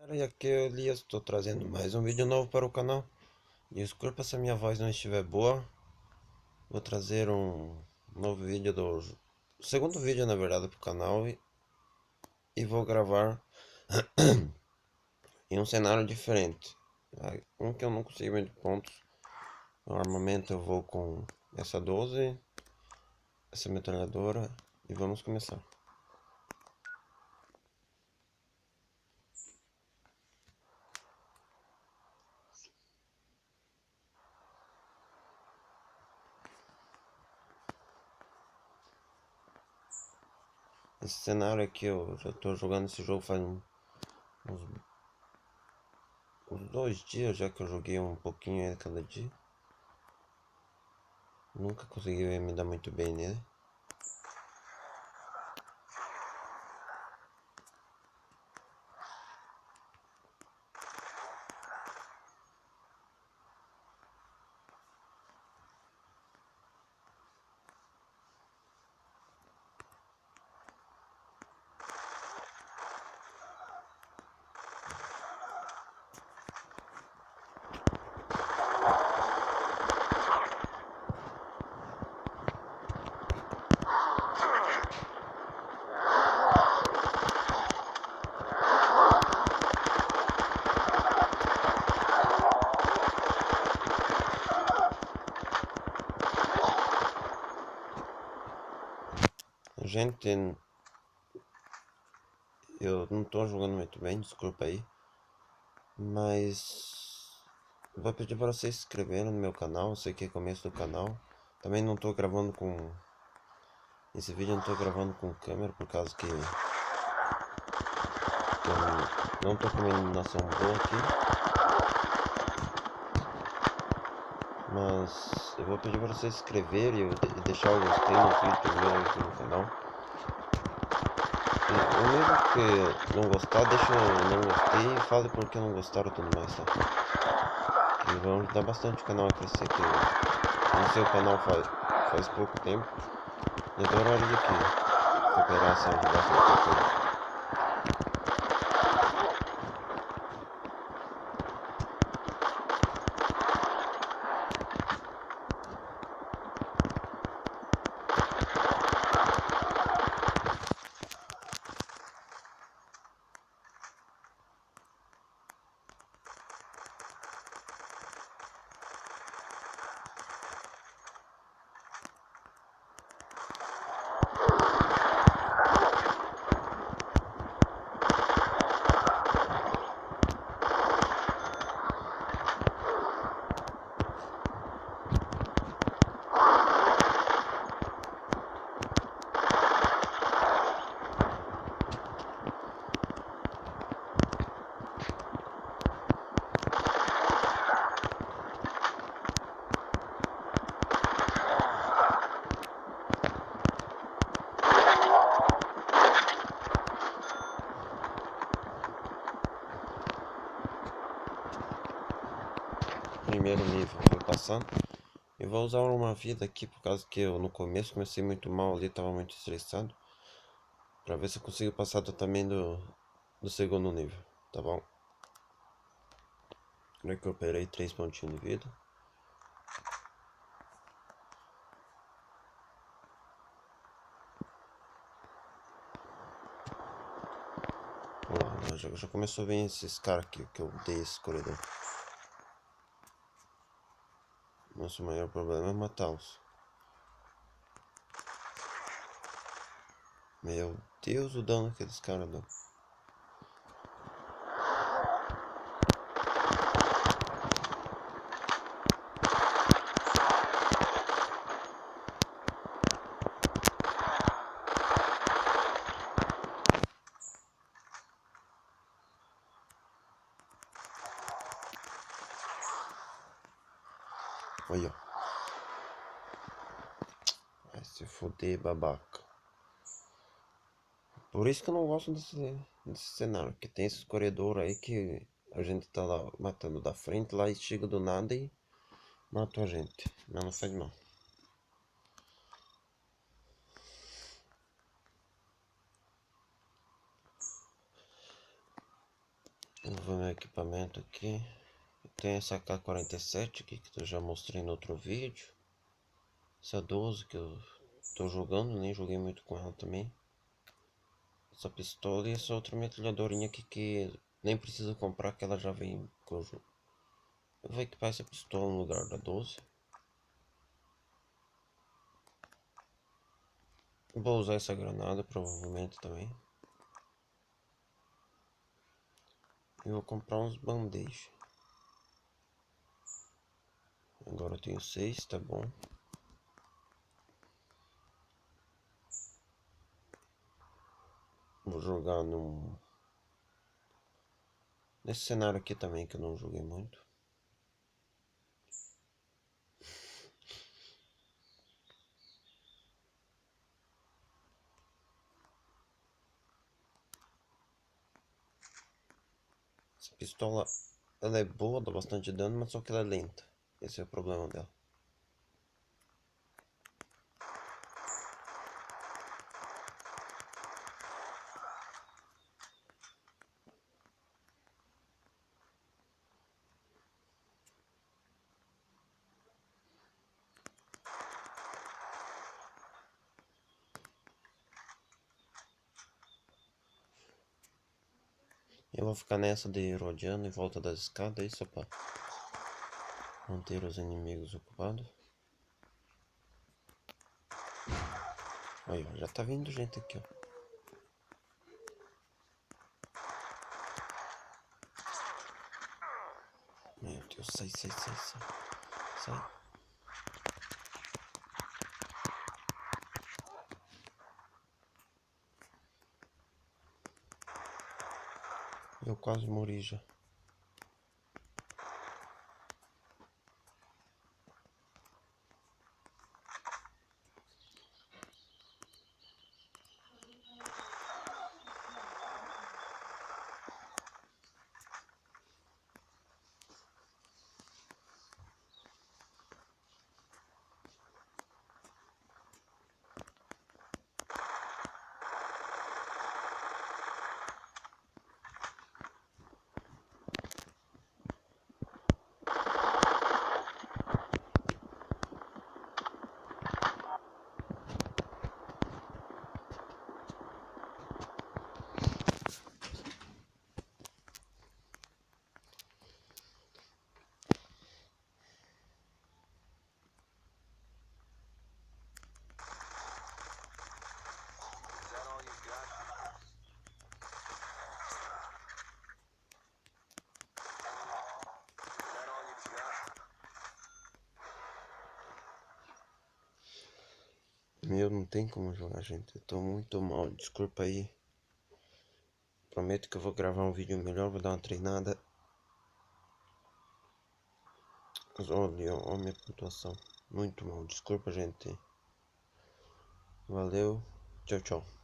E aqui é o Elias, estou trazendo mais um vídeo novo para o canal. Desculpa se a minha voz não estiver boa. Vou trazer um novo vídeo do segundo vídeo, na verdade, para o canal e vou gravar em um cenário diferente. Um que eu não consigo ver de pontos. No armamento eu vou com essa 12, essa metralhadora e vamos começar. Esse cenário aqui eu já estou jogando esse jogo faz uns 2 dias já que eu joguei um pouquinho ele cada dia. Nunca consegui me dar muito bem nele. Gente, eu não tô jogando muito bem, desculpa aí, mas vou pedir para vocês se inscreverem no meu canal. Eu sei que é começo do canal. Também não tô gravando com esse vídeo, eu não tô gravando com câmera por causa que eu não tô com uma iluminação boa aqui, mas eu vou pedir para vocês se inscreverem e deixar o gostei no vídeo primeiro aqui no canal. O mesmo que não gostar, deixa eu não gostei e fale por que não gostaram e tudo mais, tá? Que vão ajudar bastante o canal a crescer, que eu não sei, o canal faz pouco tempo. Eu adoraria que cooperasse e ajudasse um pouco aí. Primeiro nível foi passando. Eu vou usar uma vida aqui por causa que eu no começo comecei muito mal ali, tava muito estressado. Pra ver se eu consigo passar também do segundo nível, tá bom? Recuperei 3 pontinhos de vida. Vamos lá, já começou a vir esses caras aqui que eu dei esse corredor. Nosso maior problema é matá-los. Meu Deus, o dano que aqueles caras dão. Olha, vai se foder, babaca. Por isso que eu não gosto desse cenário, que tem esses corredores aí que a gente tá lá matando da frente, lá e chega do nada e mata a gente. Mas não faz mal. Vou ver meu equipamento aqui. Tem essa AK-47 aqui que eu já mostrei no outro vídeo. Essa 12 que eu tô jogando, nem joguei muito com ela também. Essa pistola e essa outra metralhadorinha aqui que nem precisa comprar, que ela já vem com o jogo. Eu vou equipar essa pistola no lugar da 12. Vou usar essa granada provavelmente também. E vou comprar uns band-aid. Agora eu tenho 6, tá bom. Vou jogar nesse cenário aqui também, que eu não joguei muito. Essa pistola, ela é boa, dá bastante dano, mas só que ela é lenta. Esse é o problema dela. Eu vou ficar nessa de rodeando em volta das escadas aí só pra manter os inimigos ocupados. Aí, ó, já tá vindo gente aqui, ó. Meu Deus, sai, sai, sai, sai. Sai. Eu quase morri já. Meu, não tem como jogar, gente. Eu tô muito mal, desculpa aí. Prometo que eu vou gravar um vídeo melhor, vou dar uma treinada. Mas olha, olha a minha pontuação. Muito mal, desculpa, gente. Valeu, tchau, tchau.